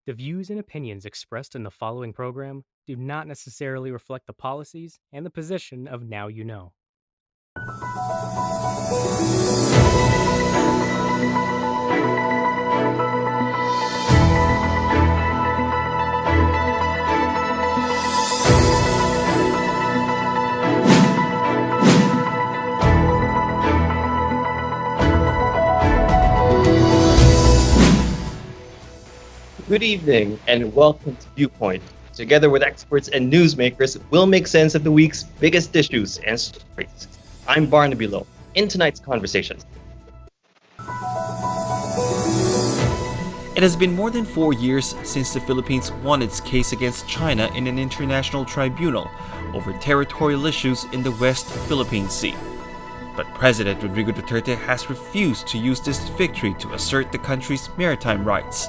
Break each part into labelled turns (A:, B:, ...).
A: The views and opinions expressed in the following program do not necessarily reflect the policies and the position of Now You Know.
B: Good evening and welcome to Viewpoint. Together with experts and newsmakers, we'll make sense of the week's biggest issues and stories. I'm Barnaby Lo. In tonight's conversation,
C: It has been more than 4 years since the Philippines won its case against China in an international tribunal over territorial issues in the West Philippine Sea. But President Rodrigo Duterte has refused to use this victory to assert the country's maritime rights,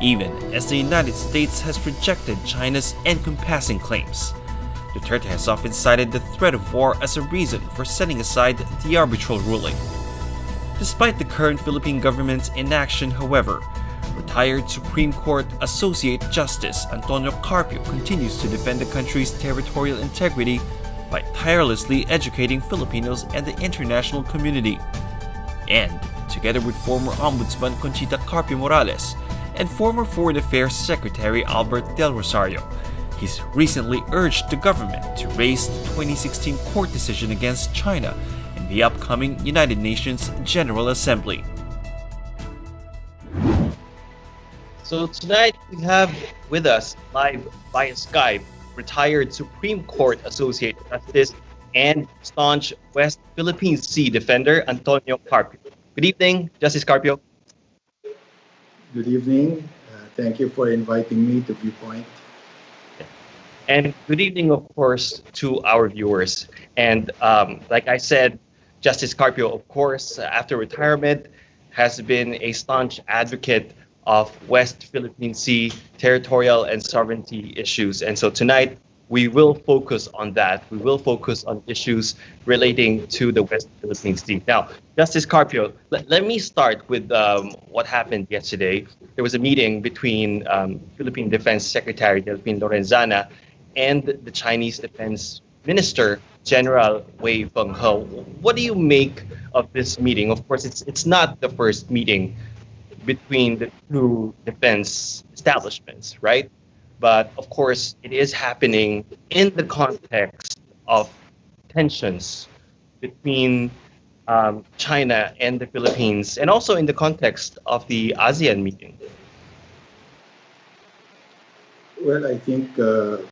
C: even as the United States has rejected China's encompassing claims. Duterte has often cited the threat of war as a reason for setting aside the arbitral ruling. Despite the current Philippine government's inaction, however, retired Supreme Court Associate Justice Antonio Carpio continues to defend the country's territorial integrity by tirelessly educating Filipinos and the international community. And, together with former Ombudsman Conchita Carpio Morales and former Foreign Affairs Secretary Albert Del Rosario, he's recently urged the government to raise the 2016 court decision against China in the upcoming United Nations General Assembly.
B: So tonight we have with us live via Skype retired Supreme Court Associate Justice and staunch West Philippine Sea defender Antonio Carpio. Good evening, Justice Carpio.
D: Good evening. Thank you for inviting me to Viewpoint.
B: And good evening, of course, to our viewers. And like I said, Justice Carpio, of course, after retirement, has been a staunch advocate of West Philippine Sea territorial and sovereignty issues. And so tonight, we will focus on that. We will focus on issues relating to the West Philippine Sea. Now, Justice Carpio, let me start with what happened yesterday. There was a meeting between Philippine Defense Secretary Delfin Lorenzana and the Chinese Defense Minister, General Wei Fenghe. What do you make of this meeting? Of course, it's not the first meeting between the two defense establishments, right? But of course, it is happening in the context of tensions between China and the Philippines, and also in the context of the ASEAN meeting.
D: Well, I think the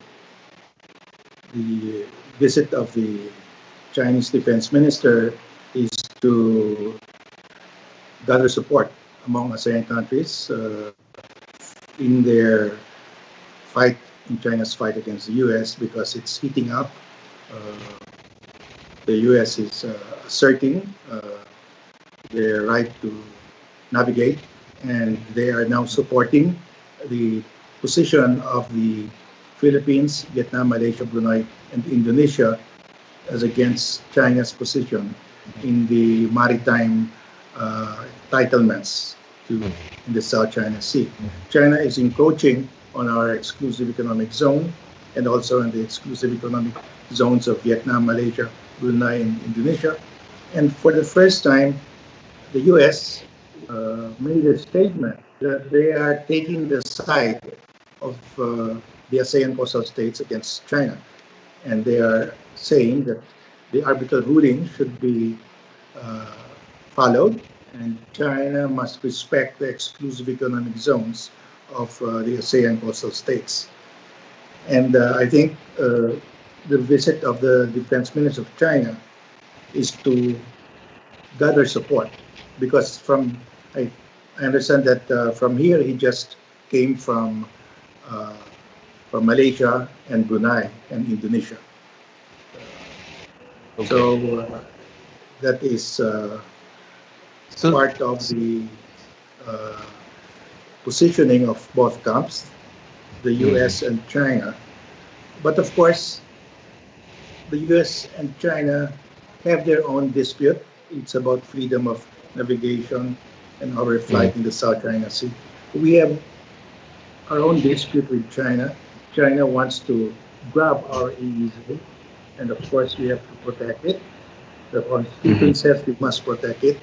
D: visit of the Chinese defense minister is to gather support among ASEAN countries in their fight, in China's fight against the U.S. because it's heating up. The U.S. is asserting their right to navigate, and they are now supporting the position of the Philippines, Vietnam, Malaysia, Brunei, and Indonesia as against China's position in the maritime entitlements in the South China Sea. China is encroaching on our exclusive economic zone and also in the exclusive economic zones of Vietnam, Malaysia, Brunei, and Indonesia. And for the first time, the U.S. Made a statement that they are taking the side of the ASEAN coastal states against China. And they are saying that the arbitral ruling should be followed, and China must respect the exclusive economic zones of the ASEAN coastal states. And I think the visit of the defense minister of China is to gather support, because I understand that from here he just came from Malaysia and Brunei and Indonesia. Okay. So that is part of the positioning of both camps, the U.S. and China. But of course, the U.S. and China have their own dispute. It's about freedom of navigation and our flight in the South China Sea. We have our own dispute with China. China wants to grab our EEZ, and of course we have to protect it. The Constitution says we must protect it,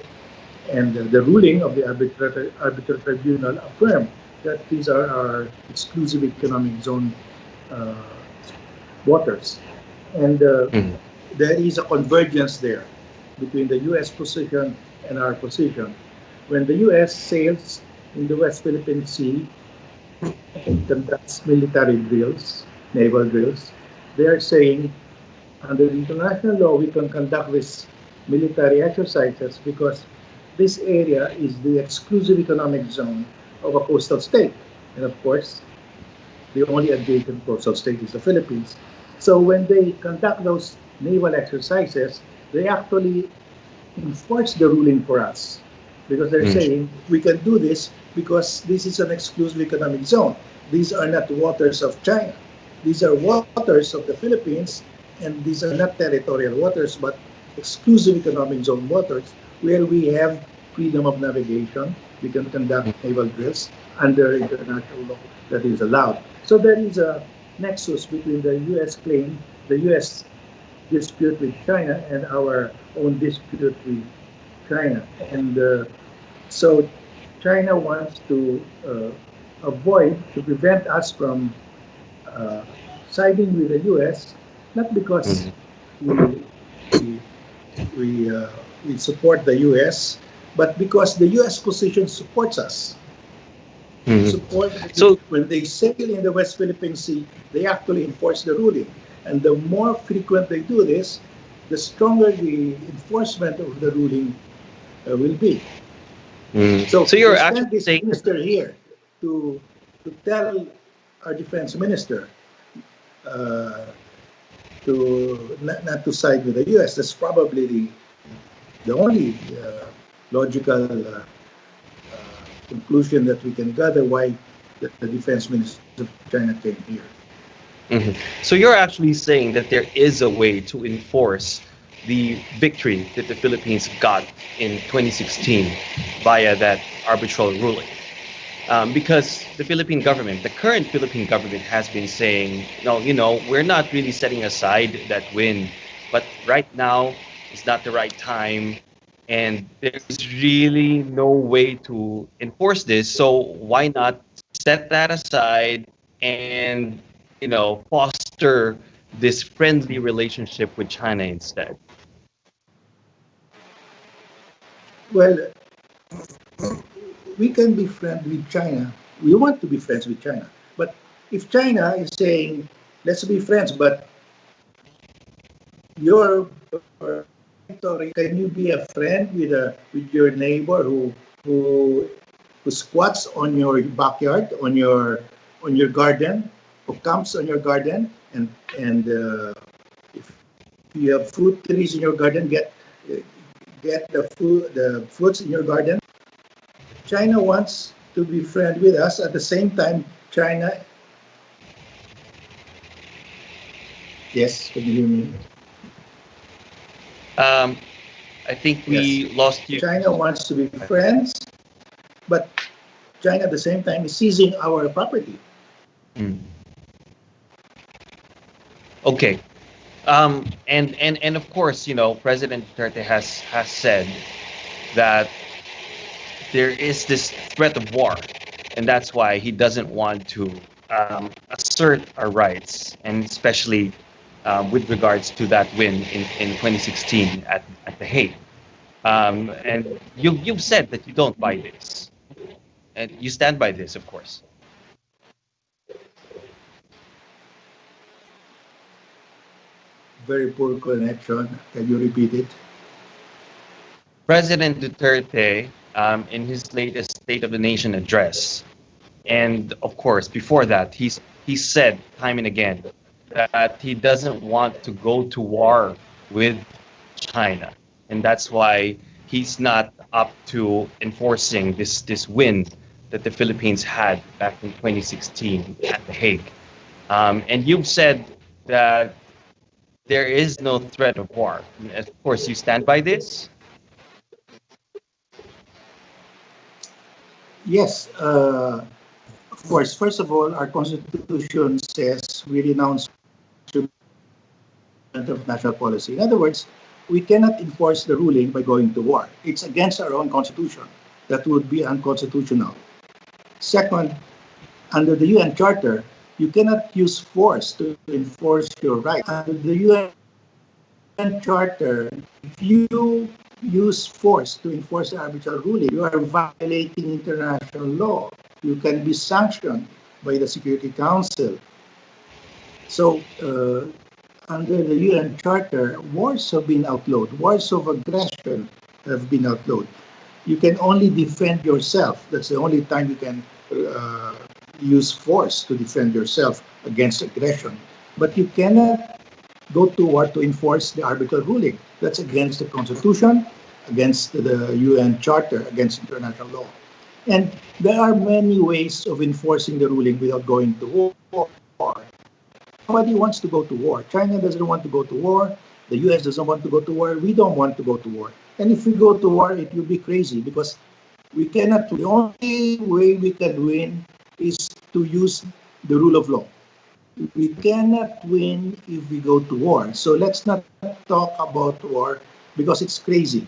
D: and the ruling of the arbitral tribunal affirmed that these are our exclusive economic zone uh, waters, and there is a convergence there between the U.S. position and our position. When the U.S. sails in the West Philippine Sea and conducts military drills, naval drills, they are saying under international law we can conduct these military exercises because this area is the exclusive economic zone of a coastal state. And of course, the only adjacent coastal state is the Philippines. So when they conduct those naval exercises, they actually enforce the ruling for us because they're saying we can do this because this is an exclusive economic zone. These are not waters of China. These are waters of the Philippines, and these are not territorial waters, but exclusive economic zone waters where we have freedom of navigation. We can conduct naval drills under international law that is allowed. So there is a nexus between the U.S. claim, the U.S. dispute with China, and our own dispute with China. And so China wants to to prevent us from siding with the U.S., not because we, we, we support the U.S., but because the U.S. position supports us. Support
B: So
D: when they sail in the West Philippine Sea, they actually enforce the ruling. And the more frequent they do this, the stronger the enforcement of the ruling will be. So
B: so you're
D: we send
B: actually
D: this
B: saying,
D: minister here to tell our defense minister uh, to not to side with the U.S. That's probably the only logical conclusion that we can gather why the defense minister of China came here.
B: so you're actually saying that there is a way to enforce the victory that the Philippines got in 2016 via that arbitral ruling. Because the Philippine government, the current Philippine government, has been saying, no, we're not really setting aside that win, but right now is not the right time, and there's really no way to enforce this. So why not set that aside and, foster this friendly relationship with China instead?
D: Well, we can be friends with China. We want to be friends with China. But if China is saying, let's be friends, but your territory, can you be a friend with your neighbor who squats on your backyard, on your garden, who camps on your garden, and if you have fruit trees in your garden, get the fruits in your garden. China wants to be friend with us. At the same time, China. Yes, can you hear me?
B: I think we lost you.
D: China wants to be friends, but China at the same time is seizing our property.
B: Okay. And of course, President Duterte has said that there is this threat of war, and that's why he doesn't want to assert our rights, and especially with regards to that win in 2016 at The Hague. And you've said that you don't buy this, and you stand by this, of course.
D: Very poor connection. Can you repeat it?
B: President Duterte, in his latest State of the Nation address, and of course before that, he said time and again that he doesn't want to go to war with China, and that's why he's not up to enforcing this win that the Philippines had back in 2016 at The Hague. And you've said that there is no threat of war. And of course, you stand by this.
D: Yes. Of course, first of all, our Constitution says we renounce of national policy. In other words, we cannot enforce the ruling by going to war. It's against our own Constitution. That would be unconstitutional. Second, under the UN Charter, you cannot use force to enforce your rights. Under the UN Charter, if you use force to enforce the arbitral ruling, you are violating international law. You can be sanctioned by the Security Council. So, under the UN Charter, wars have been outlawed. Wars of aggression have been outlawed. You can only defend yourself. That's the only time you can use force to defend yourself against aggression. But you cannot go to war to enforce the arbitral ruling. That's against the Constitution, against the UN Charter, against international law. And there are many ways of enforcing the ruling without going to war. Nobody wants to go to war. China doesn't want to go to war. The US doesn't want to go to war. We don't want to go to war. And if we go to war, it will be crazy because we cannot. The only way we can win is to use the rule of law. We cannot win if we go to war. So let's not talk about war because it's crazy.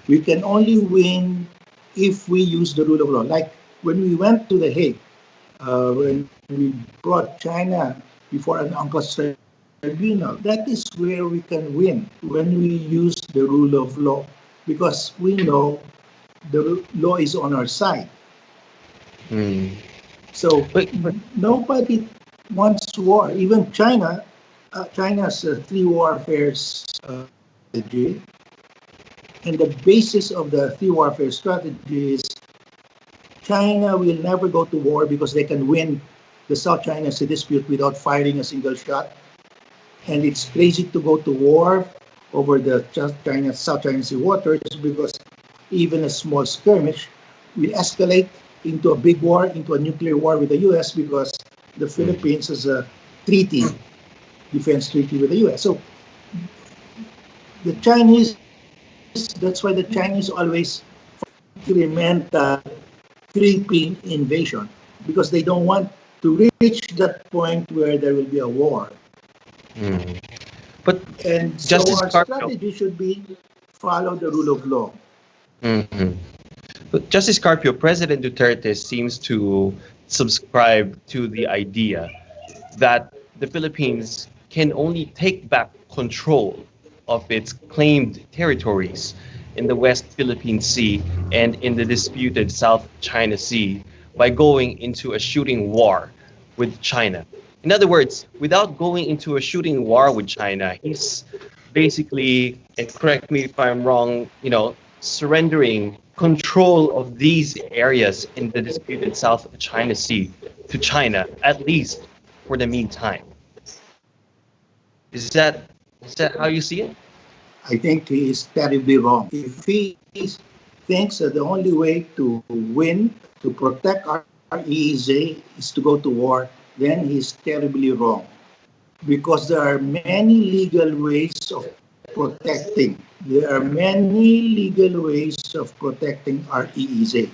D: We can only win if we use the rule of law. Like when we went to The Hague, when we brought China before an UNCLOS tribunal, that is where we can win, when we use the rule of law, because we know the law is on our side. So nobody wants war. Even China, China's three warfare strategy, and the basis of the three warfare strategy is China will never go to war because they can win the South China Sea dispute without firing a single shot. And it's crazy to go to war over the South China Sea waters because even a small skirmish will escalate into a big war, into a nuclear war with the US because the Philippines has a treaty, defense treaty with the US. So the Chinese, that's why the Chinese always incremental creeping invasion, because they don't want to reach that point where there will be a war.
B: But
D: and so
B: Justice
D: our
B: Carpio,
D: strategy should be follow the rule of law.
B: But Justice Carpio, President Duterte seems to subscribe to the idea that the Philippines can only take back control of its claimed territories in the West Philippine Sea and in the disputed South China Sea by going into a shooting war with China. In other words, without going into a shooting war with China, he's basically, and correct me if I'm wrong, surrendering control of these areas in the disputed South China Sea to China, at least for the meantime. Is that how you see it?
D: I think he is terribly wrong. If he thinks that the only way to win, to protect our EEZ is to go to war, then he's terribly wrong. Because there are many legal ways of protecting. There are many legal ways of protecting our EEZ.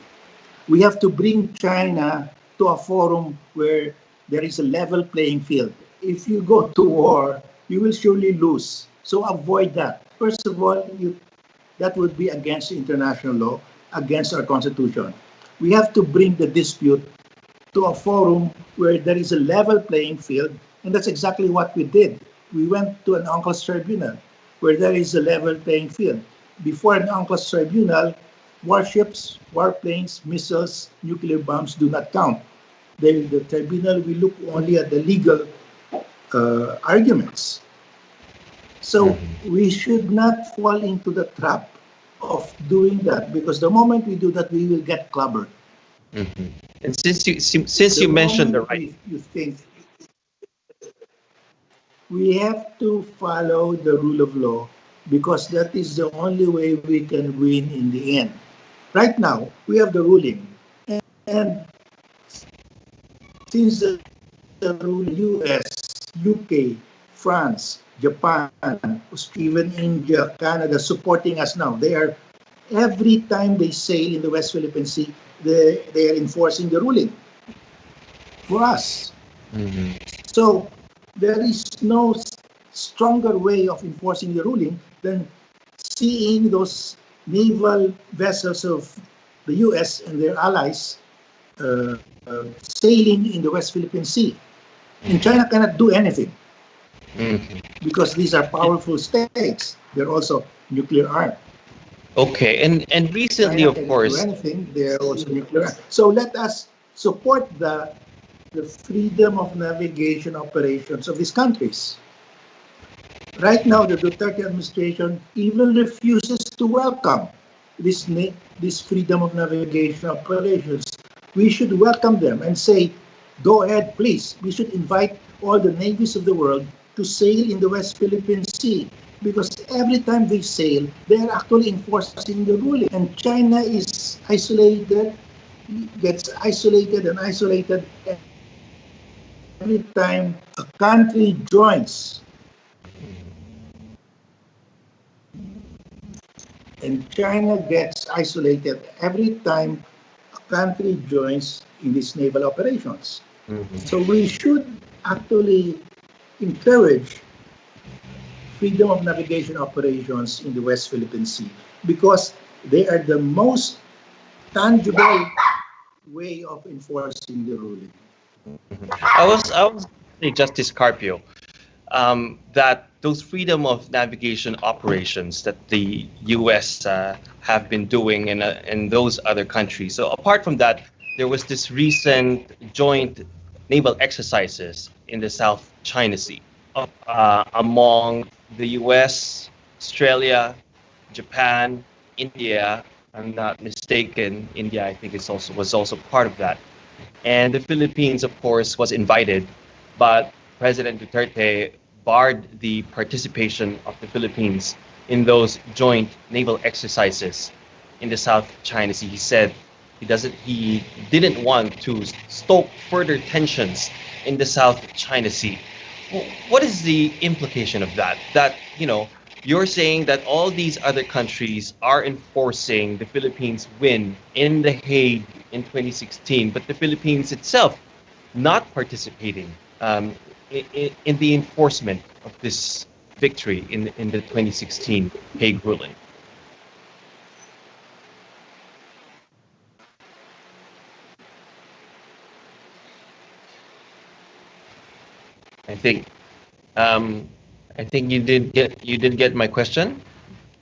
D: We have to bring China to a forum where there is a level playing field. If you go to war, you will surely lose. So avoid that. First of all, that would be against international law, against our Constitution. We have to bring the dispute to a forum where there is a level playing field, and that's exactly what we did. We went to an UNCLOS tribunal where there is a level playing field. Before an UNCLOS tribunal, warships, warplanes, missiles, nuclear bombs do not count. The tribunal will look only at the legal arguments. So we should not fall into the trap of doing that, because the moment we do that, we will get clobbered.
B: And since you mentioned the right,
D: you think we have to follow the rule of law, because that is the only way we can win in the end. Right now, we have the ruling, and since the ruling, US, UK, France, Japan, even India, Canada supporting us now. They are, every time they sail in the West Philippine Sea, they are enforcing the ruling. for us.
B: Mhm.
D: So there is no stronger way of enforcing the ruling than seeing those naval vessels of the U.S. and their allies uh, sailing in the West Philippine Sea. And China cannot do anything
B: Mhm.
D: because these are powerful states. They're also nuclear armed.
B: Okay, and recently,
D: China
B: of
D: cannot do
B: course.
D: anything. They're also nuclear armed. So let us support the freedom of navigation operations of these countries. Right now, the Duterte administration even refuses to welcome this freedom of navigation operations. We should welcome them and say, go ahead, please. We should invite all the navies of the world to sail in the West Philippine Sea because every time they sail, they are actually enforcing the ruling. And China is isolated, gets isolated and isolated every time a country joins. And China gets isolated every time a country joins in these naval operations.
B: Mhm.
D: So we should actually encourage freedom of navigation operations in the West Philippine Sea because they are the most tangible way of enforcing the ruling.
B: I was say Justice Carpio, that those freedom of navigation operations that the U.S. Have been doing in those other countries. So apart from that, there was this recent joint naval exercises in the South China Sea among the U.S., Australia, Japan, India. I'm not mistaken. India, I think, was also part of that. And the Philippines, of course, was invited, but President Duterte barred the participation of the Philippines in those joint naval exercises in the South China Sea. He said he didn't want to stoke further tensions in the South China Sea. What is the implication of that? That, you're saying that all these other countries are enforcing the Philippines' win in The Hague in 2016, but the Philippines itself not participating in the enforcement of this victory in the 2016 Hague ruling. I think um, I think you did get my question,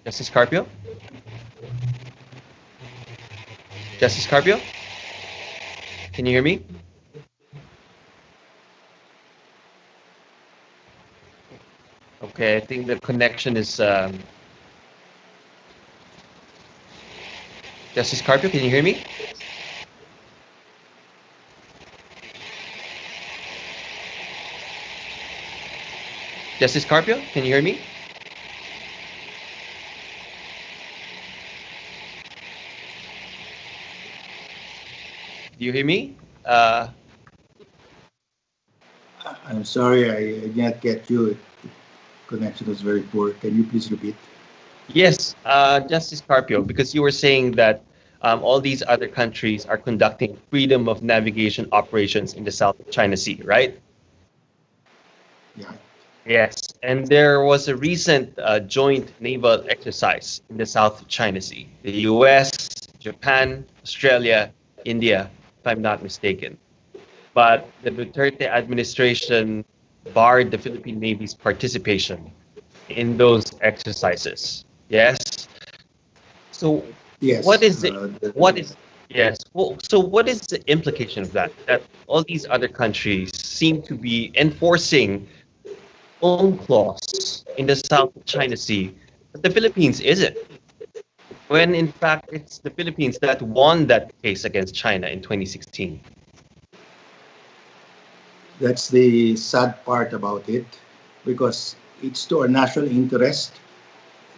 B: Justice Carpio. Justice Carpio, can you hear me? Okay, I think the connection is Justice Carpio. Can you hear me? Justice Carpio, can you hear me? Do you hear me?
D: I'm sorry, I did not get you. The connection was very poor. Can you please repeat?
B: Yes, Justice Carpio, because you were saying that all these other countries are conducting freedom of navigation operations in the South China Sea, right?
D: Yeah.
B: Yes, and there was a recent joint naval exercise in the South China Sea. The US, Japan, Australia, India, if I'm not mistaken. But the Duterte administration barred the Philippine Navy's participation in those exercises. Yes. So what
D: Yes.
B: is the what is yes? Well, so what is the implication of that? That all these other countries seem to be enforcing own clause in the South China Sea, but the Philippines isn't. When in fact it's the Philippines that won that case against China in 2016.
D: That's the sad part about it because it's to our national interest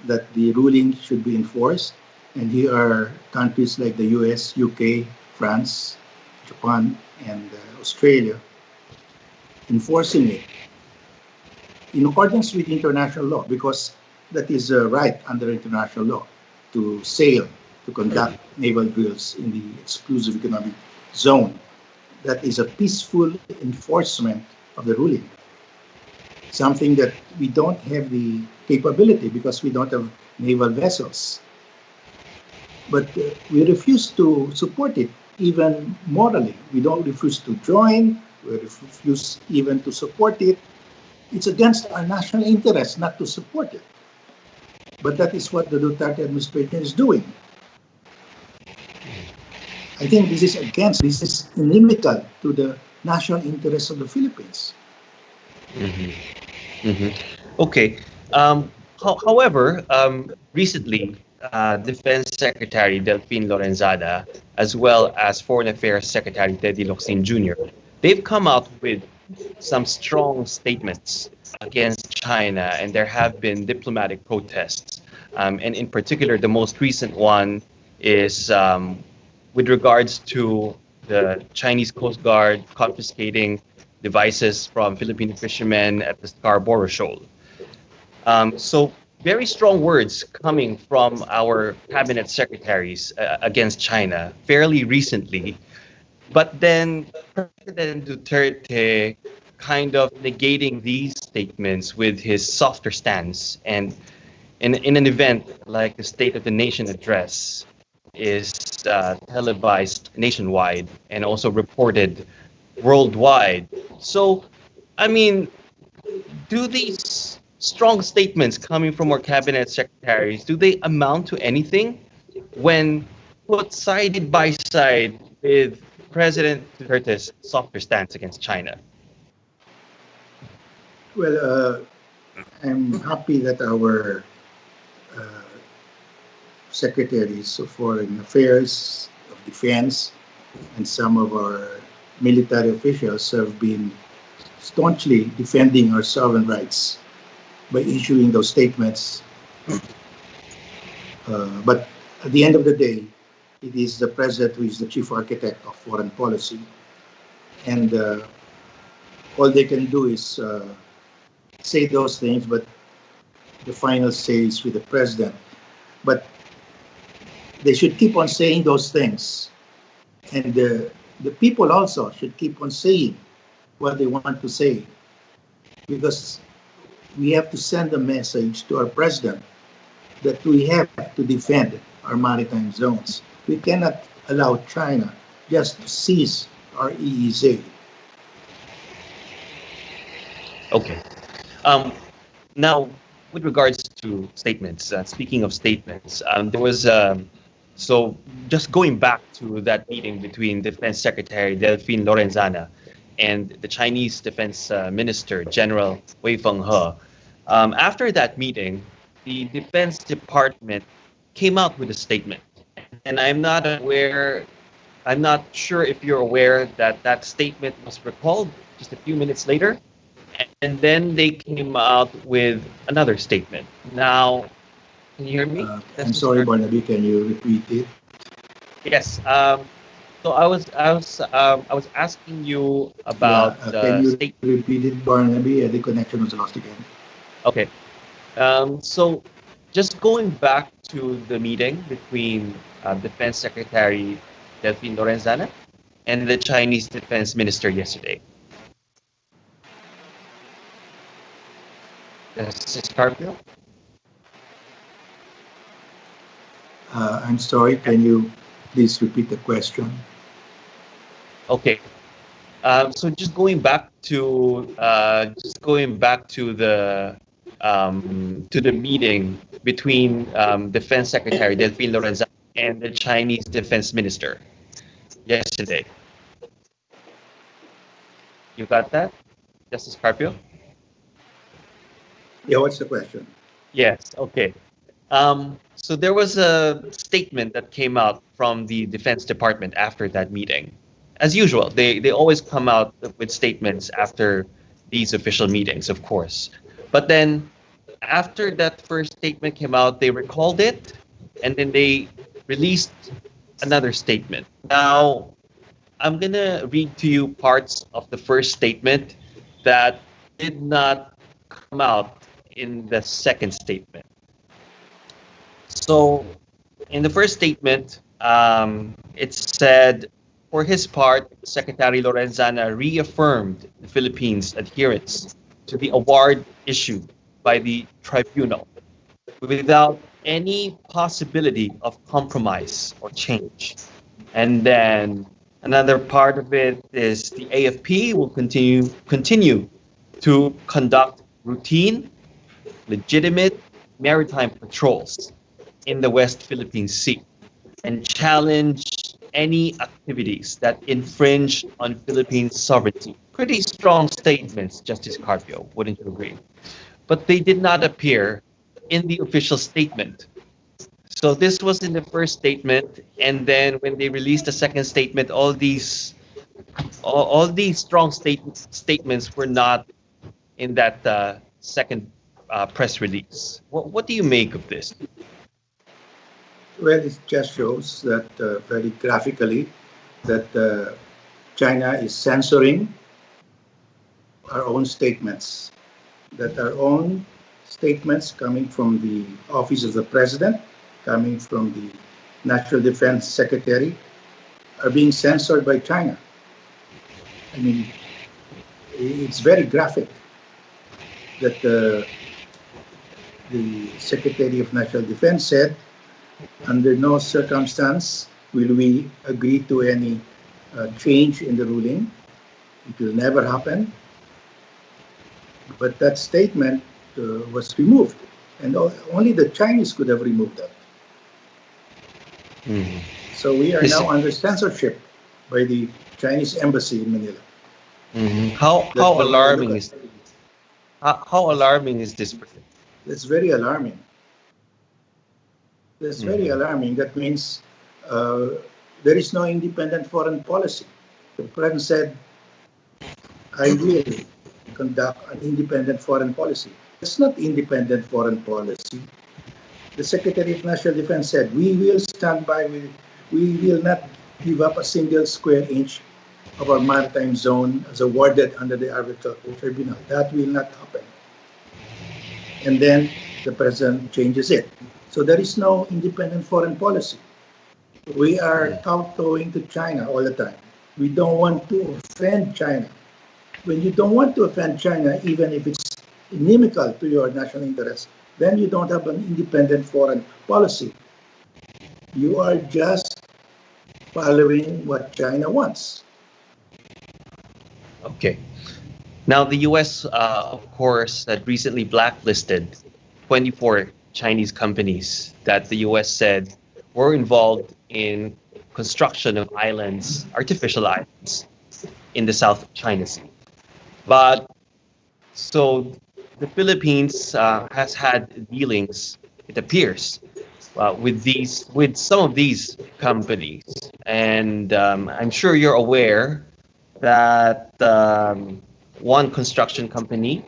D: that the ruling should be enforced. And here are countries like the US, UK, France, Japan, and Australia enforcing it in accordance with international law because that is a right under international law to sail, to conduct naval drills in the exclusive economic zone. that is a peaceful enforcement of the ruling. Something that we don't have the capability because we don't have naval vessels. But we refuse to support it, even morally. We don't refuse to join, we refuse even to support it. It's against our national interest not to support it. But that is what the Duterte administration is doing. I think this is inimical to the national interest of the Philippines.
B: Mm-hmm. Mm-hmm. Okay. However, recently, Defense Secretary Delfin Lorenzana, as well as Foreign Affairs Secretary Teddy Locsin Jr., they've come out with some strong statements against China, and there have been diplomatic protests. And in particular, the most recent one is with regards to the Chinese Coast Guard confiscating devices from Filipino fishermen at the Scarborough Shoal. So very strong words coming from our cabinet secretaries against China fairly recently. But then President Duterte kind of negating these statements with his softer stance. And in an event like the State of the Nation address is televised nationwide and also reported worldwide. So, I mean, do these strong statements coming from our cabinet secretaries, do they amount to anything when put side by side with President Duterte's softer stance against China?
D: Well, I'm happy that our uh, secretaries of foreign affairs, of defense, and some of our military officials have been staunchly defending our sovereign rights by issuing those statements. But at the end of the day, it is the president who is the chief architect of foreign policy, and all they can do is say those things, but the final say is with the president. But they should keep on saying those things, and the people also should keep on saying what they want to say, because we have to send a message to our president that we have to defend our maritime zones. We cannot allow China just to seize our EEZ.
B: Okay. Now, with regards to statements, speaking of statements, there was so just going back to that meeting between Defense Secretary Delfin Lorenzana and the Chinese Defense Minister General Wei Fenghe. After that meeting, the Defense Department came out with a statement, and I'm not sure if you're aware that that statement was recalled just a few minutes later, and then they came out with another statement. Now, can you hear me?
D: I'm sorry, Barnaby, can you repeat it?
B: Yes. So I was asking you about
D: can you
B: state.
D: repeat it, Barnaby? The connection was lost again.
B: Okay. So just going back to the meeting between Defense Secretary Delfin Lorenzana and the Chinese Defense Minister yesterday. This is Carpio.
D: I'm sorry, can you please repeat the question?
B: Okay. So just going back to the meeting between Defense Secretary Delfin Lorenzana and the Chinese Defense Minister yesterday. You got that, Justice Carpio?
D: Yeah, what's the question?
B: Yes. Okay. So there was a statement that came out from the Defense Department after that meeting. As usual, they always come out with statements after these official meetings, of course. But then after that first statement came out, they recalled it, and then they released another statement. Now, I'm going to read to you parts of the first statement that did not come out in the second statement. So, in the first statement, it said For his part, Secretary Lorenzana reaffirmed the Philippines' adherence to the award issued by the tribunal without any possibility of compromise or change. And then another part of it is the AFP will continue to conduct routine, legitimate maritime patrols in the West Philippine Sea and challenge any activities that infringe on Philippine sovereignty. Pretty strong statements, Justice Carpio, wouldn't you agree? But they did not appear in the official statement. So this was in the first statement, and then when they released the second statement, all these strong statements were not in that second press release. What do you make of this?
D: Well, it just shows that very graphically that China is censoring our own statements, that our own statements coming from the Office of the President, coming from the National Defense Secretary, are being censored by China. I mean, it's very graphic that the Secretary of National Defense said, under no circumstance will we agree to any change in the ruling. It will never happen. But that statement was removed, and only the Chinese could have removed that.
B: Mhm.
D: So we are now under censorship by the Chinese embassy in Manila.
B: Mhm.
D: That's
B: How
D: what we
B: alarming
D: look
B: is how alarming is this?
D: That's very alarming. That's very
B: Mhm.
D: alarming. That means there is no independent foreign policy. The president said, I will conduct an independent foreign policy. It's not independent foreign policy. The Secretary of National Defense said, we will stand by, we will not give up a single square inch of our maritime zone as awarded under the arbitral tribunal. That will not happen. And then the president changes it. So there is no independent foreign policy. We are kowtowing to China all the time. We don't want to offend China. When you don't want to offend China, even if it's inimical to your national interests, then you don't have an independent foreign policy. You are just following what China wants.
B: Okay. Now, the U.S., of course, had recently blacklisted 24 Chinese companies that the U.S. said were involved in construction of islands, artificial islands, in the South China Sea. But so the Philippines has had dealings, it appears, with some of these companies, and I'm sure you're aware that one construction company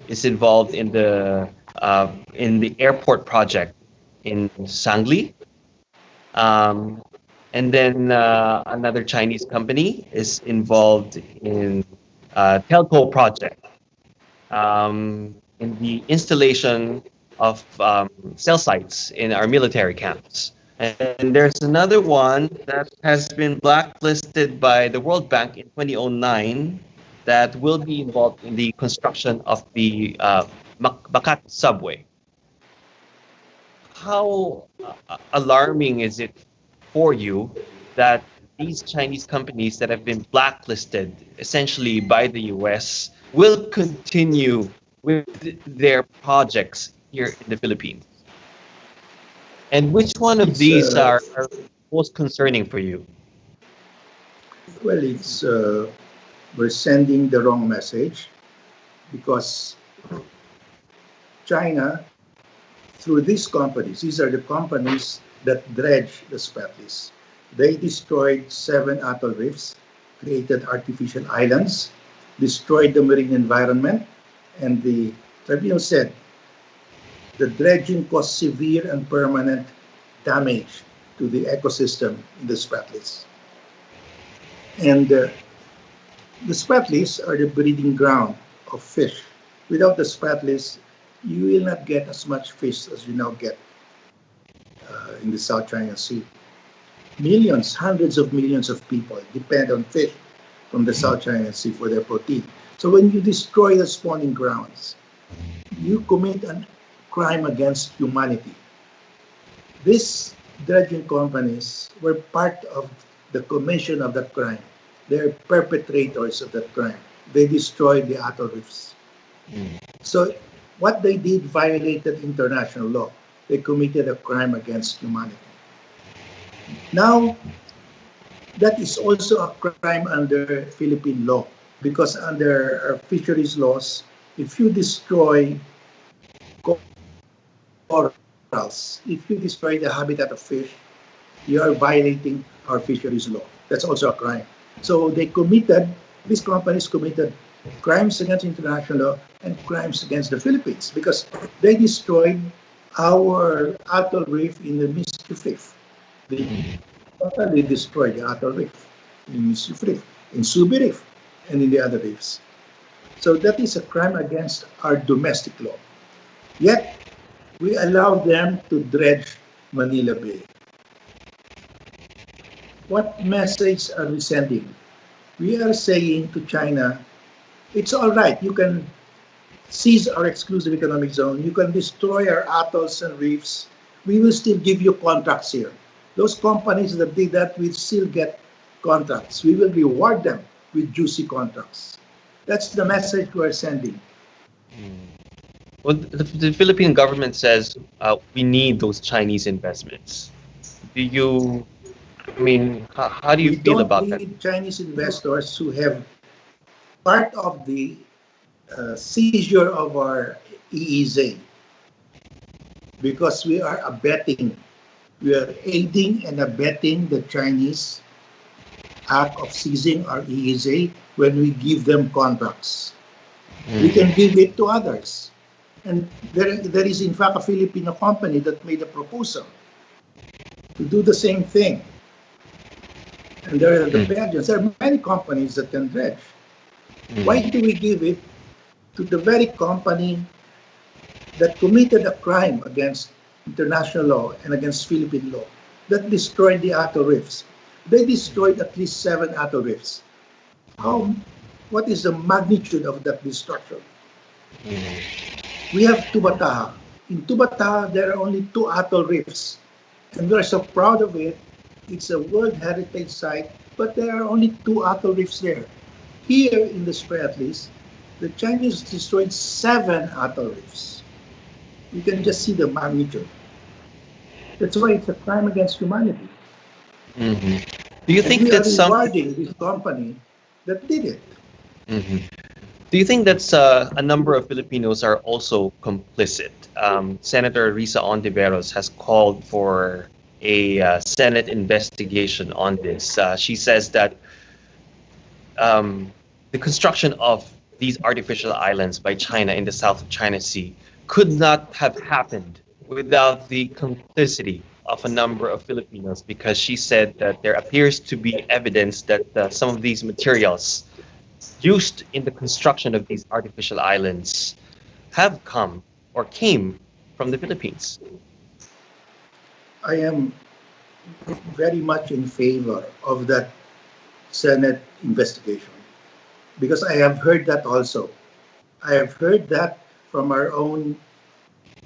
B: is involved in the airport project in Sangli, and then another Chinese company is involved in telco project in the installation of cell sites in our military camps. And there's another one that has been blacklisted by the World Bank in 2009 that will be involved in the construction of the Makati subway. How alarming is it for you that these Chinese companies that have been blacklisted essentially by the US will continue with their projects here in the Philippines? And which one of
D: It's
B: these are most concerning for you?
D: well, it's we're sending the wrong message because China, through these companies, these are the companies that dredge the Spratleys. They destroyed 7 atoll reefs, created artificial islands, destroyed the marine environment, and the tribunal said the dredging caused severe and permanent damage to the ecosystem in the Spratleys. And the Spratleys are the breeding ground of fish. Without the Spratleys, you will not get as much fish as you now get in the South China Sea. Millions, hundreds of millions of people depend on fish from the South China Sea for their protein. So when you destroy the spawning grounds, you commit a crime against humanity. These dredging companies were part of the commission of that crime. They're perpetrators of that crime. They destroyed the atoll reefs. So what they did violated international law. They committed a crime against humanity. Now, that is also a crime under Philippine law, because under our fisheries laws, if you destroy corals, if you destroy the habitat of fish, you are violating our fisheries law. That's also a crime. So these companies committed crimes against international law and crimes against the Philippines, because they destroyed our atoll reef in the Mischief Reef. They totally destroyed the atoll reef in Mischief Reef, in Subi Reef, and in the other reefs. So that is a crime against our domestic law. Yet, we allow them to dredge Manila Bay. What message are we sending? We are saying to China, it's all right, you can seize our exclusive economic zone, you can destroy our atolls and reefs, we will still give you contracts here. Those companies that did that will still get contracts. We will reward them with juicy contracts. That's the message we're sending.
B: Well, the Philippine government says we need those Chinese investments. How do you feel about that?
D: We don't need Chinese investors who have part of the seizure of our EEZ, because we are aiding and abetting the Chinese act of seizing our EEZ when we give them contracts. We can give it to others. And there is in fact a Filipino company that made a proposal to do the same thing. And there are the Belgians. There are many companies that can dredge. Why do we give it to the very company that committed a crime against international law and against Philippine law, that destroyed the atoll reefs? They destroyed at least 7 atoll reefs. What is the magnitude of that destruction? We have Tubataha. In Tubataha, there are only 2 atoll reefs. And we're so proud of it. It's a World Heritage Site, but there are only 2 atoll reefs there. Here in the spray, at least, the Chinese destroyed 7 atoll reefs. You can just see the magnitude. That's why it's a crime against humanity.
B: Do you think
D: we
B: that's
D: are rewarding this company that did it?
B: Do you think that's a number of Filipinos are also complicit? Senator Risa Ontiveros has called for a Senate investigation on this. She says that the construction of these artificial islands by China in the South China Sea could not have happened without the complicity of a number of Filipinos, because she said that there appears to be evidence that some of these materials used in the construction of these artificial islands have come or came from the Philippines.
D: I am very much in favor of that Senate investigation, because I have heard that also. I have heard that from our own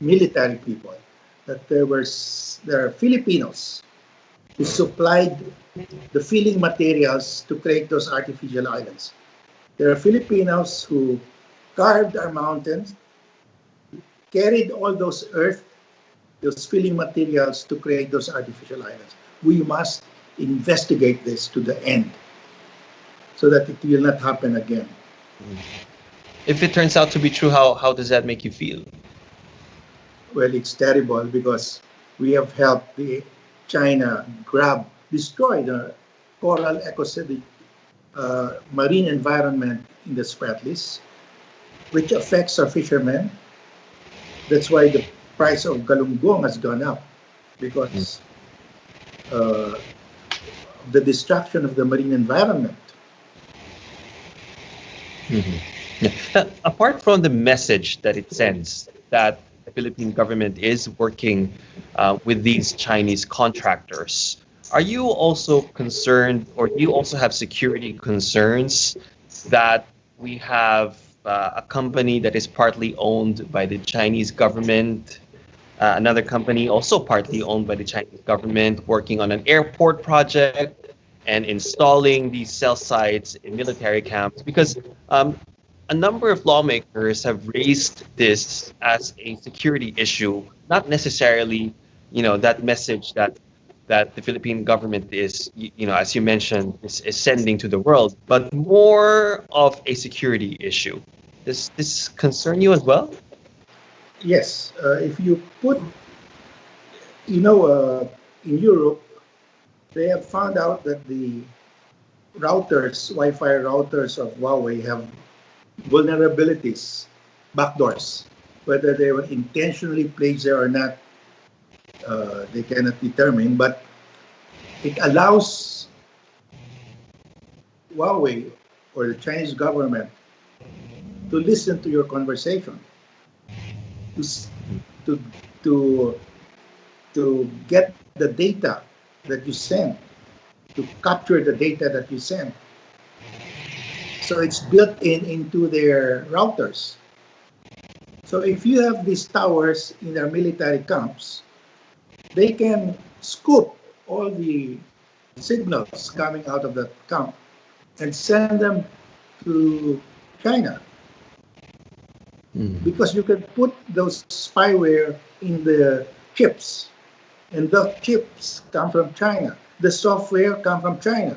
D: military people, that there are Filipinos who supplied the filling materials to create those artificial islands. There are Filipinos who carved our mountains, carried all those earth, those filling materials to create those artificial islands. We must investigate this to the end so that it will not happen again.
B: If it turns out to be true, how does that make you feel?
D: Well, it's terrible, because we have helped China destroy the coral ecosystem, marine environment in the Spratlys, which affects our fishermen. That's why the price of galunggong has gone up, because the destruction of the marine environment.
B: Apart from the message that it sends that the Philippine government is working with these Chinese contractors, Are you also concerned, or do you also have security concerns that we have a company that is partly owned by the Chinese government, another company also partly owned by the Chinese government, working on an airport project and installing these cell sites in military camps? Because a number of lawmakers have raised this as a security issue, not necessarily, that message that the Philippine government is, as you mentioned, is sending to the world, but more of a security issue. Does this concern you as well?
D: Yes, if you put, you know, in Europe, they have found out that the routers, Wi-Fi routers of Huawei have vulnerabilities, backdoors. Whether they were intentionally placed there or not, they cannot determine. But it allows Huawei or the Chinese government to listen to your conversation, to to to to get the data that you send, to capture the data that you send. So it's built into their routers. So if you have these towers in their military camps, they can scoop all the signals coming out of that camp and send them to China,
B: Mm.
D: because you can put those spyware in the chips, and the chips come from China. The software come from China,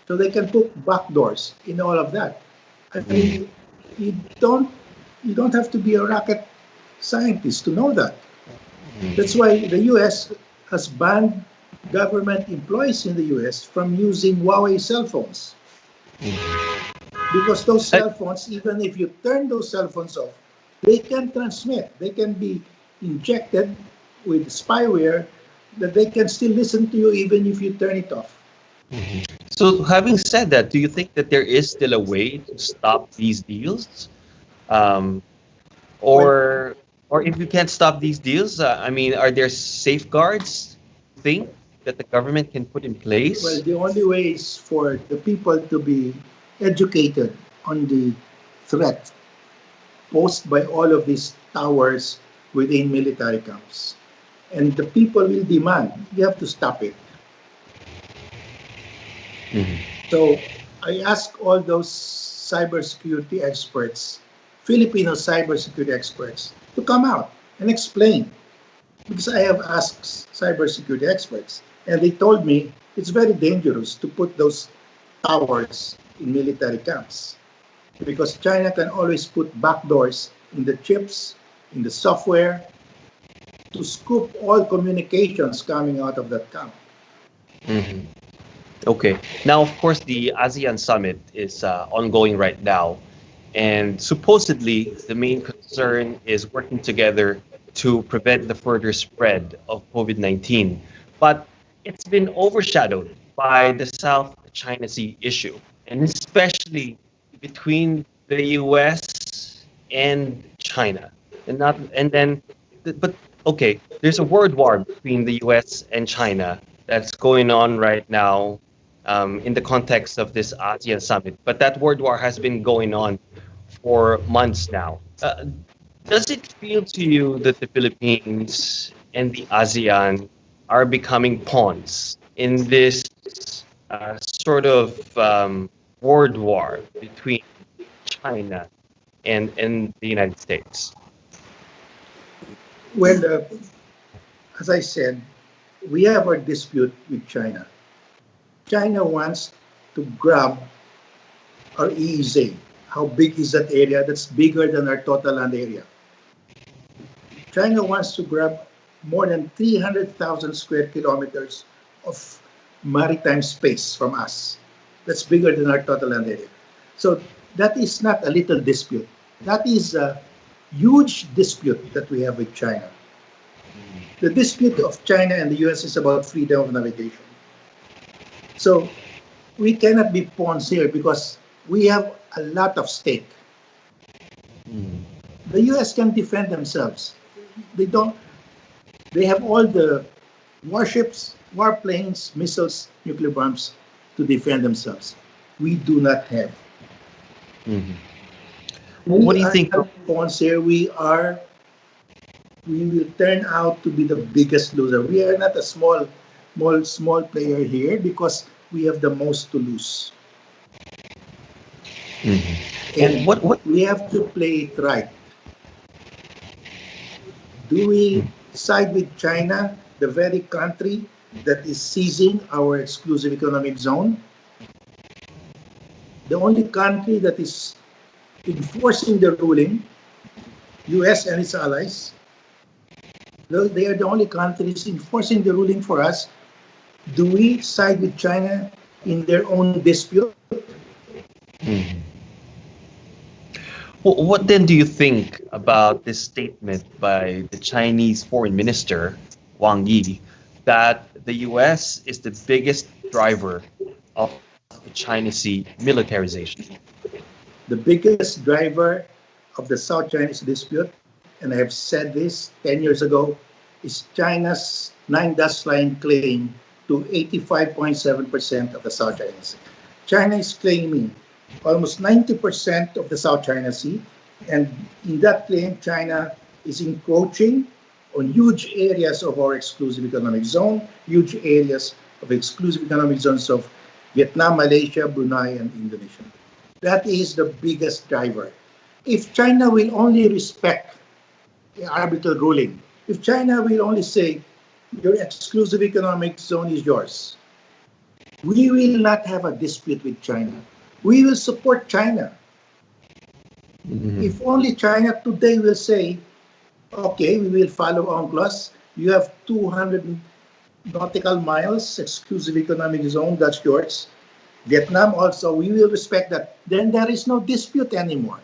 D: so they can put backdoors in all of that. I mean, you don't you don't have to be a rocket scientist to know that. That's why the U.S. has banned government employees in the U.S. from using Huawei cell phones, because those
B: I-
D: cell phones, even if you turn those cell phones off, they can transmit. They can be injected with spyware that they can still listen to you even if you turn it off.
B: So, having said that, do you think that there is still a way to stop these deals? Um,
D: Well,
B: or or if you can't stop these deals, I mean, are there safeguards you think that the government can put in
D: well,
B: place?
D: the only way is for the people to be educated on the threat posed by all of these towers within military camps. And the people will demand, you have to stop it.
B: Mhm.
D: So I ask all those cybersecurity experts, Filipino cybersecurity experts, to come out and explain. Because I have asked cybersecurity experts, and they told me it's very dangerous to put those towers in military camps, because China can always put backdoors in the chips, in the software, to scoop all communications coming out of that camp.
B: Mhm. Okay. Now, of course, the ASEAN summit is ongoing right now, and supposedly the main concern is working together to prevent the further spread of COVID-19. But it's been overshadowed by the South China Sea issue, and especially between the US and China. And not and then but okay, there's a word war between the US and China that's going on right now in the context of this ASEAN summit. But that word war has been going on for months now. Does it feel to you that the Philippines and the ASEAN are becoming pawns in this sort of world war between China and the United States?
D: Well, as I said, we have a dispute with China. China wants to grab our EEZ. How big is that area? That's bigger than our total land area. China wants to grab more than 300,000 square kilometers of maritime space from us. That's bigger than our total land area. So that is not a little dispute. That is a huge dispute that we have with China. The dispute of China and the US is about freedom of navigation. So we cannot be pawns here because we have a lot of stake.
B: Mm.
D: The US can defend themselves. They don't. They have all the warships. warplanes, missiles, nuclear bombs to defend themselves. We do not have.
B: Mhm. What
D: We
B: do you
D: are
B: think?
D: not pawns here. We will turn out to be the biggest loser. We are not a small player here because we have the most to lose.
B: Mhm. And
D: And
B: what?
D: we have to play it right. Do we side with China, the very country that is seizing our exclusive economic zone? The only country that is enforcing the ruling, US and its allies, they are the only countries enforcing the ruling for us. Do we side with China in their own dispute?
B: Mhm. What then do you think about this statement by the Chinese Foreign Minister, Wang Yi, that the US is the biggest driver of the China Sea militarization?
D: The biggest driver of the South Chinese dispute, and I have said this 10 years ago, is China's nine dash line claim to 85.7% of the South China Sea. China is claiming almost 90% of the South China Sea, and in that claim, China is encroaching on huge areas of our exclusive economic zone, huge areas of exclusive economic zones of Vietnam, Malaysia, Brunei, and Indonesia. That is the biggest driver. If China will only respect the arbitral ruling, if China will only say, your exclusive economic zone is yours, we will not have a dispute with China. We will support China.
B: Mhm.
D: If only China today will say, okay, we will follow UNCLOS, you have 200 nautical miles, exclusive economic zone, that's yours. Vietnam also, we will respect that. Then there is no dispute anymore.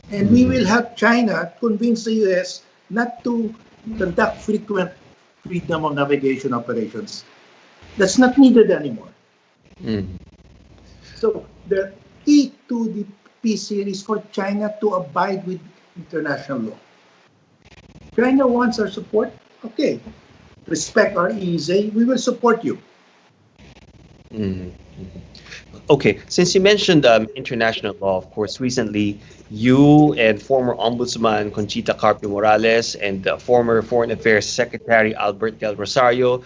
D: And we will
B: Mhm.
D: have China convince the US not to conduct frequent freedom of navigation operations. That's not needed anymore.
B: Mhm.
D: So the key to the peace here is for China to abide with international law. China wants our support. Okay, respect our EEZ. We will support you.
B: Mhm. Okay, since you mentioned international law, of course, recently you and former Ombudsman Conchita Carpio Morales and former Foreign Affairs Secretary Albert Del Rosario,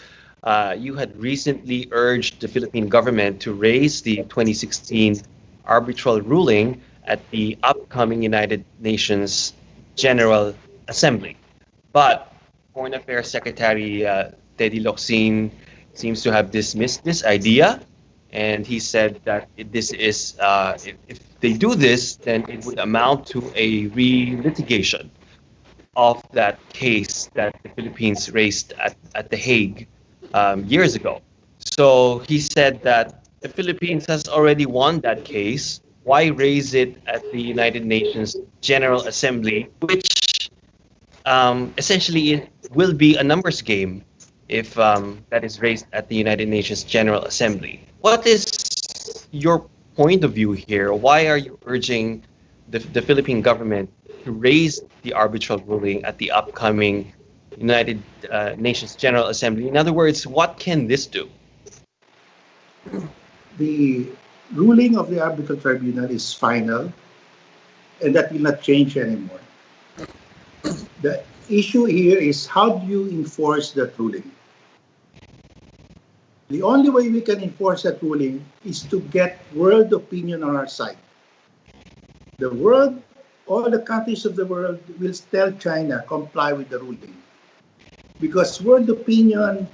B: you had recently urged the Philippine government to raise the 2016 arbitral ruling at the upcoming United Nations General Assembly. But Foreign Affairs Secretary Teddy Locsin seems to have dismissed this idea, and he said that this is if they do this, then it would amount to a re-litigation of that case that the Philippines raised at The Hague years ago. So he said that the Philippines has already won that case. Why raise it at the United Nations General Assembly, which essentially it will be a numbers game if that is raised at the United Nations General Assembly. What is your point of view here? Why are you urging the Philippine government to raise the arbitral ruling at the upcoming United Nations General Assembly? In other words, what can this do?
D: The ruling of the arbitral tribunal is final, and that will not change anymore. The issue here is how do you enforce that ruling? The only way we can enforce that ruling is to get world opinion on our side. The world, all the countries of the world will tell China comply with the ruling. Because world opinion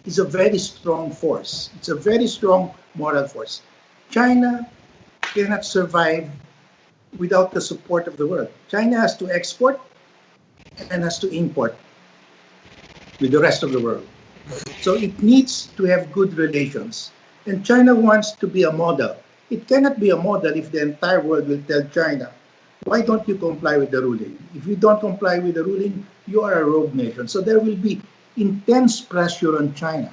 D: is a very strong force. It's a very strong moral force. China cannot survive without the support of the world. China has to export and has to import with the rest of the world. So it needs to have good relations. And China wants to be a model. It cannot be a model if the entire world will tell China, why don't you comply with the ruling? If you don't comply with the ruling, you are a rogue nation. So there will be intense pressure on China.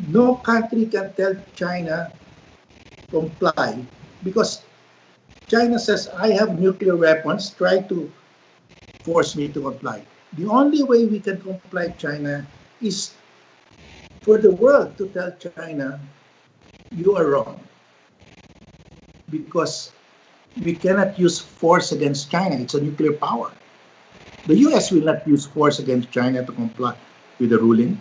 D: No country can tell China comply because China says, I have nuclear weapons, try to force me to comply. The only way we can comply with China is for the world to tell China, you are wrong, because we cannot use force against China. It's a nuclear power. The US will not use force against China to comply with the ruling.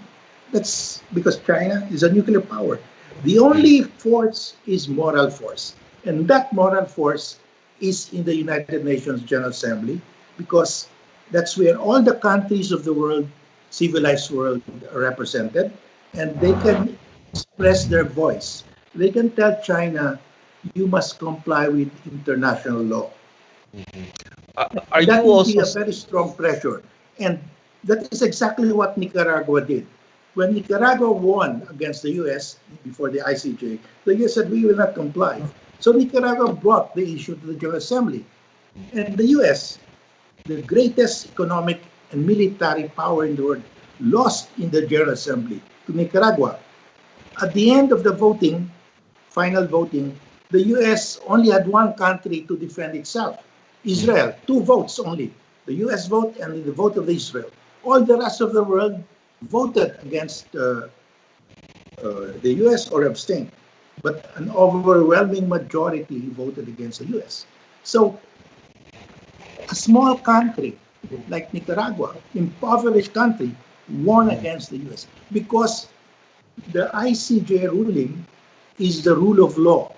D: That's because China is a nuclear power. The only force is moral force. And that moral force is in the United Nations General Assembly, because that's where all the countries of the world, civilized world, are represented, and they can express their voice. They can tell China, you must comply with international law.
B: Are you
D: That will be
B: also
D: a very strong pressure. And that is exactly what Nicaragua did. When Nicaragua won against the US before the ICJ, the US said, we will not comply. So Nicaragua brought the issue to the General Assembly. And the US, the greatest economic and military power in the world, lost in the General Assembly to Nicaragua. At the end of the voting, final voting, the US only had one country to defend itself, Israel, 2 votes only, the US vote and the vote of Israel. All the rest of the world voted against the US or abstained, but an overwhelming majority voted against the US. So a small country like Nicaragua, impoverished country, won against the US because the ICJ ruling is the rule of law.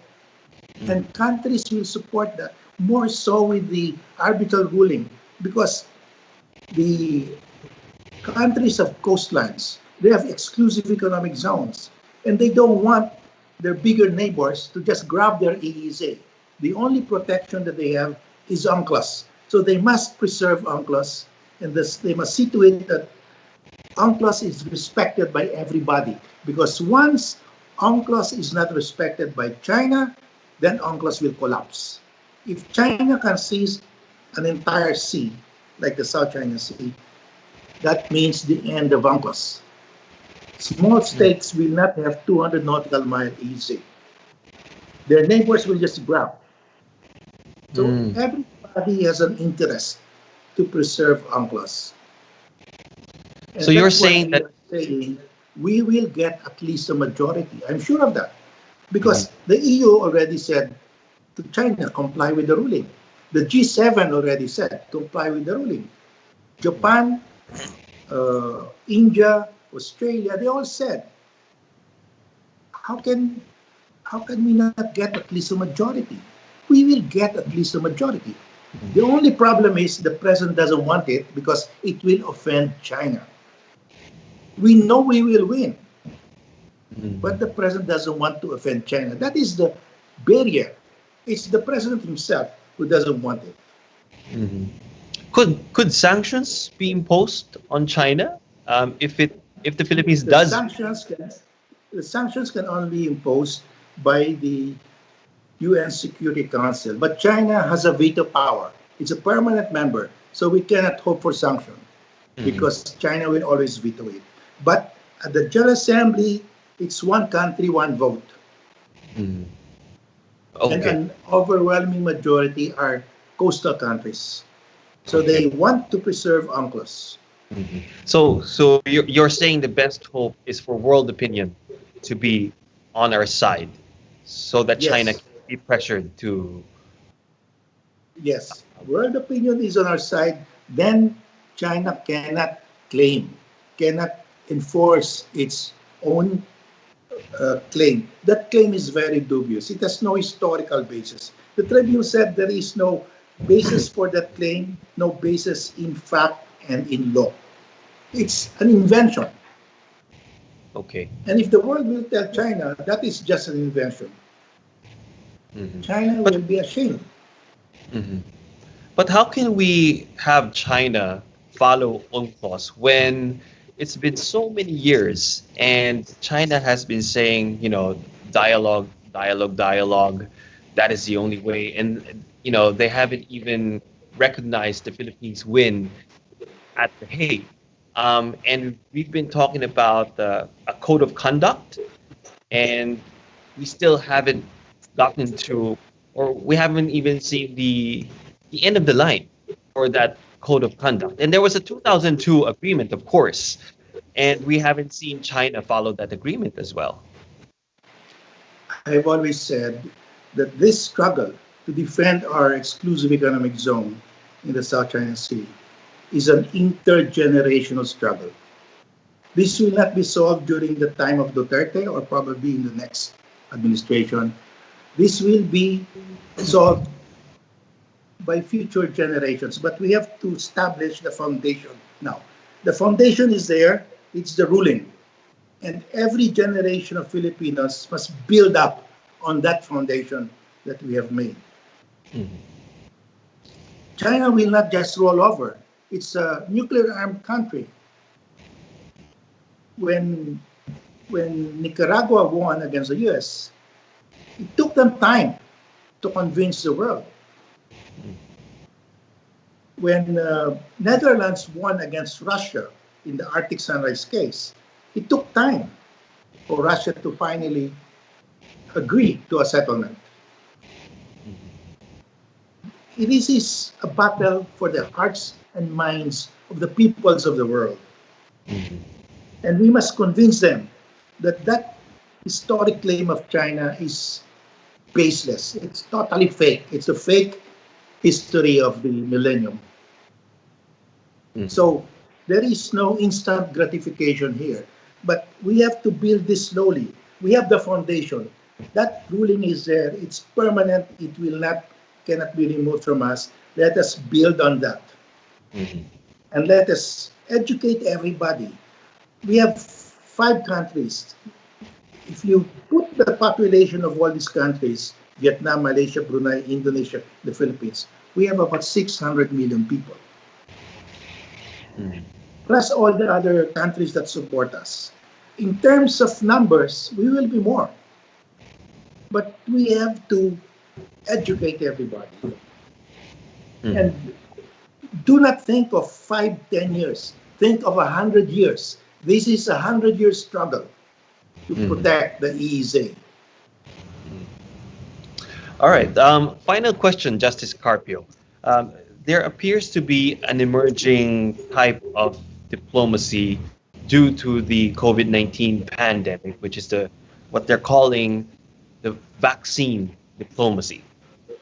D: And countries will support that more so with the arbitral ruling, because the countries have coastlines, they have exclusive economic zones, and they don't want their bigger neighbors to just grab their EEZ. The only protection that they have is UNCLOS. So they must preserve UNCLOS, and they must see to it that UNCLOS is respected by everybody. Because once UNCLOS is not respected by China, then UNCLOS will collapse. If China can seize an entire sea, like the South China Sea, that means the end of UNCLOS. Small states will not have 200 nautical mile EEZ. Their neighbors will just grab. So everybody has an interest to preserve UNCLOS. And
B: so you're
D: that's why
B: saying
D: we
B: that
D: are saying we will get at least a majority. I'm sure of that. Because the EU already said to China, comply with the ruling. The G7 already said, comply with the ruling. Japan, India, Australia, they all said, how can we not get at least a majority? We will get at least a majority. The only problem is the president doesn't want it because it will offend China. We know we will win, but the president doesn't want to offend China. That is the barrier. It's the president himself who doesn't want it.
B: could sanctions be imposed on China if the Philippines
D: The
B: does?
D: sanctions can only be imposed by the UN Security Council, but China has a veto power. It's a permanent member, so we cannot hope for sanction because China will always veto it. But at the General Assembly, it's one country, one vote. And
B: Okay.
D: an overwhelming majority are coastal countries. So they want to preserve UNCLOS.
B: So you're saying the best hope is for world opinion to be on our side, so that China
D: Yes.
B: can be pressured to.
D: Yes, world opinion is on our side, then China cannot claim, cannot enforce its own claim. That claim is very dubious. It has no historical basis. The Tribune said there is no basis for that claim, no basis in fact and in law. It's an invention.
B: Okay.
D: And if the world will tell China that is just an invention, China will be ashamed.
B: But how can we have China follow UNCLOS when it's been so many years and China has been saying, dialogue, dialogue, dialogue, that is the only way. And, they haven't even recognized the Philippines win at The Hague. And we've been talking about a code of conduct, and we still haven't gotten to, or we haven't even seen the end of the line for that code of conduct. And there was a 2002 agreement, of course, And we haven't seen China follow that agreement as well.
D: I've always said that this struggle to defend our exclusive economic zone in the South China Sea is an intergenerational struggle. This will not be solved during the time of Duterte or probably in the next administration. This will be solved by future generations, but we have to establish the foundation now. The foundation is there, it's the ruling. And every generation of Filipinos must build up on that foundation that we have made. Mm-hmm. China will not just roll over. It's a nuclear-armed country. When Nicaragua won against the US, it took them time to convince the world. When Netherlands won against Russia in the Arctic Sunrise case, it took time for Russia to finally agree to a settlement. This is a battle for the hearts and minds of the peoples of the world. Mm-hmm. And we must convince them that that historic claim of China is baseless. It's totally fake. It's a fake history of the millennium. Mm-hmm. So there is no instant gratification here. But we have to build this slowly. We have the foundation. That ruling is there. It's permanent. It cannot be removed from us. Let us build on that. Mm-hmm. And let us educate everybody. We have 5 countries. If you put the population of all these countries, Vietnam, Malaysia, Brunei, Indonesia, the Philippines, we have about 600 million people. Mm-hmm. Plus all the other countries that support us. In terms of numbers, we will be more. But we have to educate everybody. Mm. And do not think of 5, 10 years. Think of 100 years. This is a 100-year struggle to protect the EEZ.
B: All right. Final question, Justice Carpio. There appears to be an emerging type of diplomacy due to the COVID-19 pandemic, which is what they're calling the vaccine diplomacy.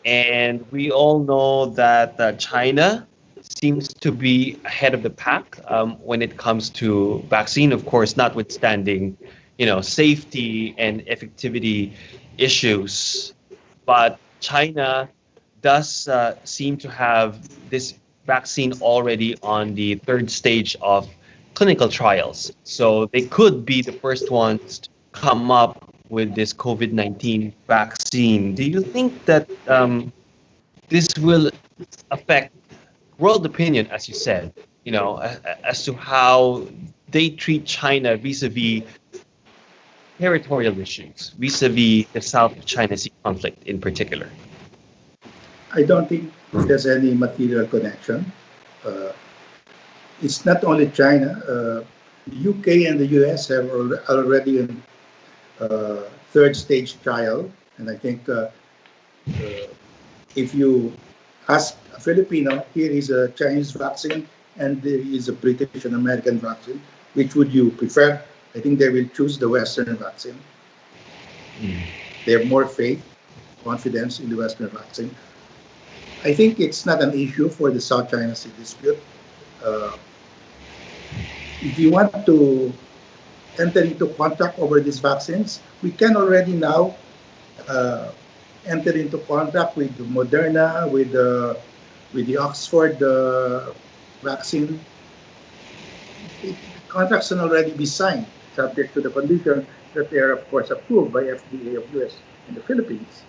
B: And we all know that China seems to be ahead of the pack when it comes to vaccine, of course, notwithstanding, safety and effectivity issues. But China does seem to have this vaccine already on the 3rd stage of clinical trials. So they could be the first ones to come up with this COVID-19 vaccine. Do you think that this will affect world opinion, as you said, as to how they treat China vis-a-vis territorial issues, vis-a-vis the South China Sea conflict in particular?
D: I don't think there's any material connection. It's not only China. The UK and the US have already a 3rd stage trial. And I think if you ask a Filipino, here is a Chinese vaccine and there is a British and American vaccine, which would you prefer? I think they will choose the Western vaccine. They have more faith, confidence in the Western vaccine. I think it's not an issue for the South China Sea dispute. If you want to enter into contract over these vaccines, we can already now enter into contract with Moderna, with the Oxford vaccine. Contracts can already be signed, subject to the condition that they are, of course, approved by FDA of US and the Philippines.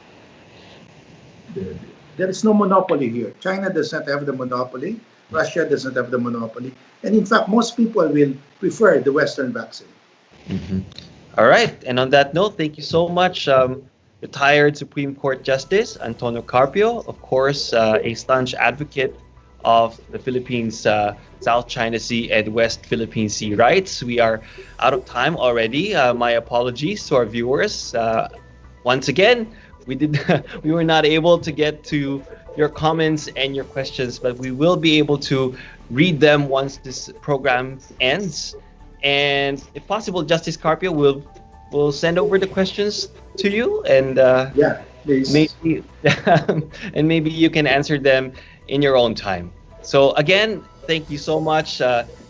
D: There is no monopoly here. China does not have the monopoly. Russia does not have the monopoly. And in fact, most people will prefer the Western vaccine.
B: Mm-hmm. All right. And on that note, thank you so much, retired Supreme Court Justice Antonio Carpio, of course, a staunch advocate of the Philippines, South China Sea and West Philippine Sea rights. We are out of time already. My apologies to our viewers. Once again, we were not able to get to your comments and your questions, but we will be able to read them once this program ends. And if possible, Justice Carpio will send over the questions to you, and
D: Yeah, please.
B: maybe and maybe you can answer them in your own time. So again, thank you so much,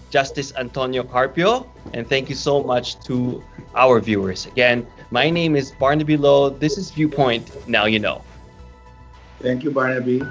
B: Justice Antonio Carpio, and thank you so much to our viewers. Again, my name is Barnaby Lo. This is Viewpoint. Now you know.
D: Thank you, Barnaby.